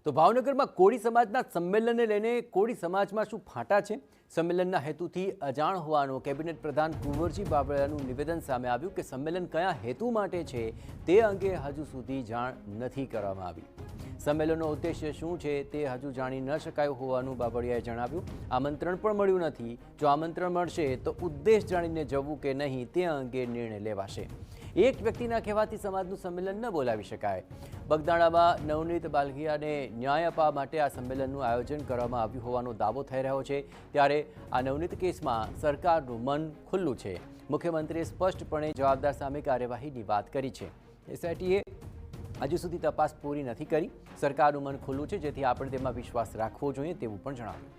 તો ભાવનગરમાં કોળી સમાજના સંમેલનને લઈને કોળી સમાજમાં શું ફાંટા છે? સંમેલનના હેતુથી અજાણ હોવાનું કેબિનેટ પ્રધાન કુંવરજી બાવળિયાનું નિવેદન સામે આવ્યું કે સંમેલન કયા હેતુ માટે છે તે અંગે હજુ સુધી જાણ નથી કરવામાં આવી. સંમેલનનો ઉદ્દેશ્ય શું છે તે હજુ જાણી ન શકાયું હોવાનું બાવળિયાએ જણાવ્યું. આમંત્રણ પણ મળ્યું નથી. જો આમંત્રણ મળશે તો ઉદ્દેશ જાણીને જવું કે નહીં તે અંગે નિર્ણય લેવાશે. એક વ્યક્તિના કહેવાથી સમાજનું સંમેલન ન બોલાવી શકાય. બગદાણામાં નવનીત બાલગીયાને ન્યાય અપાવવા માટે આ સંમેલનનું આયોજન કરવામાં આવ્યું હોવાનો દાવો થઈ રહ્યો છે. ત્યારે આ નવનીત કેસમાં સરકારનું મન ખુલ્લું છે. મુખ્યમંત્રીએ સ્પષ્ટપણે જવાબદાર સામે કાર્યવાહીની વાત કરી છે. એસઆઈટીએ હજુ સુધી તપાસ પૂરી નથી કરી. સરકારનું મન ખુલ્લું છે, જેથી આપણે તેમાં વિશ્વાસ રાખવો જોઈએ તેવું પણ જણાવ્યું.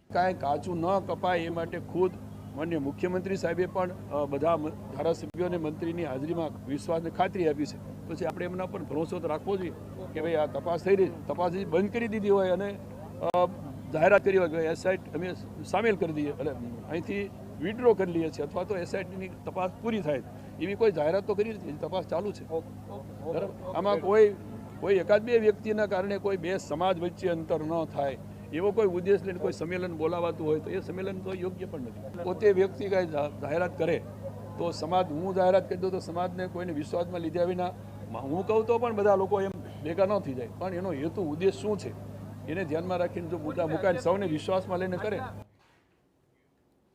કાંઈ કાચું ન કપાય એ માટે ખુદ માન્ય મુખ્યમંત્રી સાહેબે પણ બધા ધારાસભ્યોને મંત્રીની હાજરીમાં વિશ્વાસને ખાતરી આપી છે. પછી આપણે એમના પર ભરોસો તો રાખવો જોઈએ કે ભાઈ આ તપાસ થઈ રહી, તપાસ બંધ કરી દીધી હોય અને જાહેરાત કરી હોય કે એસઆઈટી અમે સામેલ કરી દઈએ એટલે અહીંથી વિડ્રો કરી લઈએ છીએ અથવા તો એસઆઈટીની તપાસ પૂરી થાય એવી કોઈ જાહેરાત તો કરી નથી. તપાસ ચાલુ છે. બરાબર. આમાં કોઈ એકાદ બે વ્યક્તિના કારણે કોઈ બે સમાજ વચ્ચે અંતર ન થાય એવો કોઈ ઉદ્દેશ લઈને કોઈ સંમેલન બોલાવાતું હોય તો એ સંમેલન તો યોગ્ય પણ નથી. પોતે વ્યક્તિ કાંઈ જાહેરાત કરે તો સમાજ, હું જાહેરાત કરી દઉં તો સમાજને કોઈને વિશ્વાસમાં લીધા વિના હું કહું તો પણ બધા લોકો એમ ભેગા ન થઈ જાય. પણ એનો હેતુ ઉદ્દેશ શું છે એને ધ્યાનમાં રાખીને જો મુદ્દા મુકાઈને સૌને વિશ્વાસમાં લઈને કરે